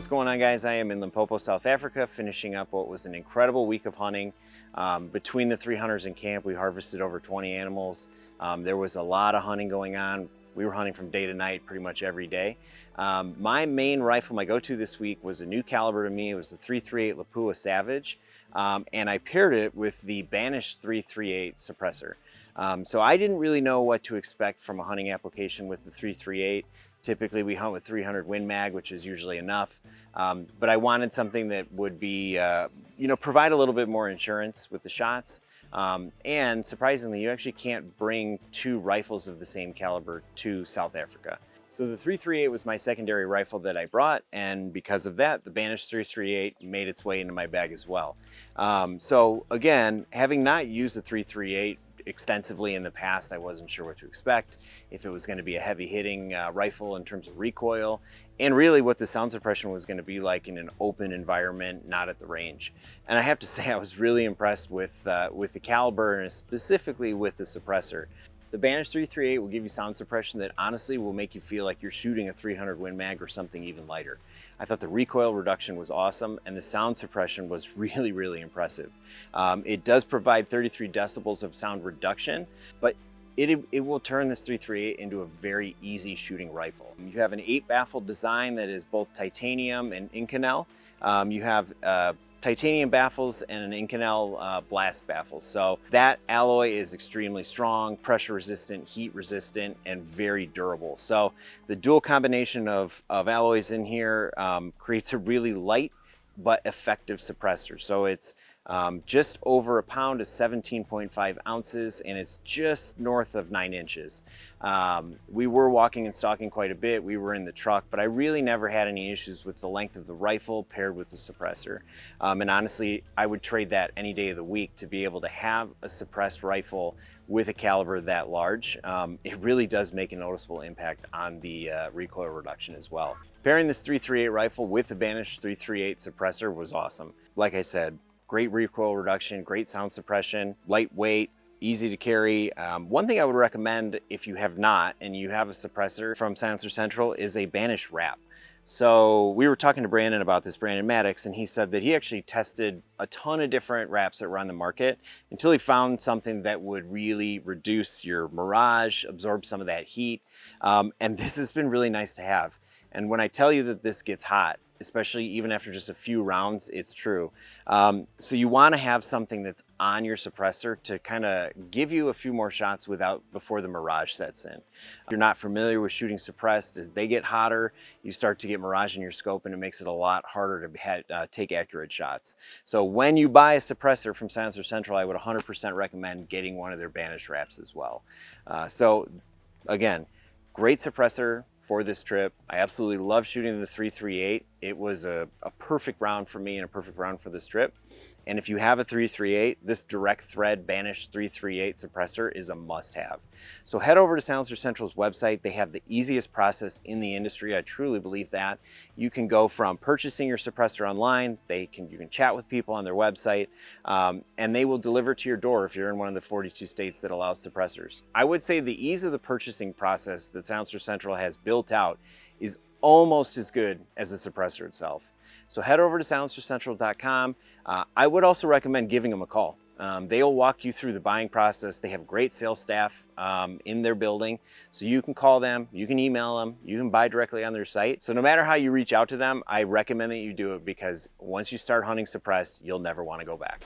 What's going on, guys? I am in Limpopo, South Africa, finishing up what was an incredible week of hunting. Between the 3 hunters in camp, we harvested over 20 animals. There was a lot of hunting going on. We were hunting from day to night pretty much every day. My main rifle, my go-to this week, was a new caliber to me. It was the 338 Lapua Savage, and I paired it with the Banish 338 Suppressor. So I didn't really know what to expect from a hunting application with the 338. Typically we hunt with 300 Win Mag, which is usually enough, but I wanted something that would be, provide a little bit more insurance with the shots. And surprisingly, you actually can't bring 2 rifles of the same caliber to South Africa. So the 338 was my secondary rifle that I brought, and because of that, the Banish 338 made its way into my bag as well. So again, having not used the 338 extensively in the past, I wasn't sure what to expect, if it was going to be a heavy hitting rifle in terms of recoil, and really what the sound suppression was going to be like in an open environment, not at the range. And I have to say, I was really impressed with the caliber and specifically with the suppressor. The Banish 338 will give you sound suppression that honestly will make you feel like you're shooting a 300 Win Mag or something even lighter. I thought the recoil reduction was awesome, and the sound suppression was really, really impressive. It does provide 33 decibels of sound reduction, but it will turn this 338 into a very easy shooting rifle. You have an 8-baffle design that is both titanium and Inconel. You have titanium baffles and an Inconel blast baffle. So that alloy is extremely strong, pressure resistant, heat resistant, and very durable. So the dual combination of alloys in here creates a really light but effective suppressor. So it's just over a pound is 17.5 ounces, and it's just north of 9 inches. We were walking and stalking quite a bit. We were in the truck, but I really never had any issues with the length of the rifle paired with the suppressor. And honestly, I would trade that any day of the week to be able to have a suppressed rifle with a caliber that large. It really does make a noticeable impact on the recoil reduction as well. Pairing this 338 rifle with the Banish 338 suppressor was awesome. Like I said, great recoil reduction, great sound suppression, lightweight, easy to carry. One thing I would recommend if you have not and you have a suppressor from Silencer Central is a Banish wrap. So we were talking to Brandon about this, Brandon Maddox, and he said that he actually tested a ton of different wraps that were on the market until he found something that would really reduce your mirage, absorb some of that heat. And this has been really nice to have. And when I tell you that this gets hot, especially even after just a few rounds, it's true. So you want to have something that's on your suppressor to kind of give you a few more shots before the mirage sets in. If you're not familiar with shooting suppressed, as they get hotter, you start to get mirage in your scope, and it makes it a lot harder to take accurate shots. So when you buy a suppressor from Silencer Central, I would 100% recommend getting one of their Banish wraps as well. So again, great suppressor for this trip. I absolutely love shooting the 338. It was a perfect round for me and a perfect round for this trip. And if you have a 338, this direct thread Banish 338 suppressor is a must-have. So head over to Silencer Central's website. They have the easiest process in the industry. I truly believe that. You can go from purchasing your suppressor online, you can chat with people on their website, and they will deliver to your door if you're in one of the 42 states that allows suppressors. I would say the ease of the purchasing process that Silencer Central has built out is almost as good as the suppressor itself. So head over to silencercentral.com. I would also recommend giving them a call. They'll walk you through the buying process. They have great sales staff in their building. So you can call them, you can email them, you can buy directly on their site. So no matter how you reach out to them, I recommend that you do it, because once you start hunting suppressed, you'll never want to go back.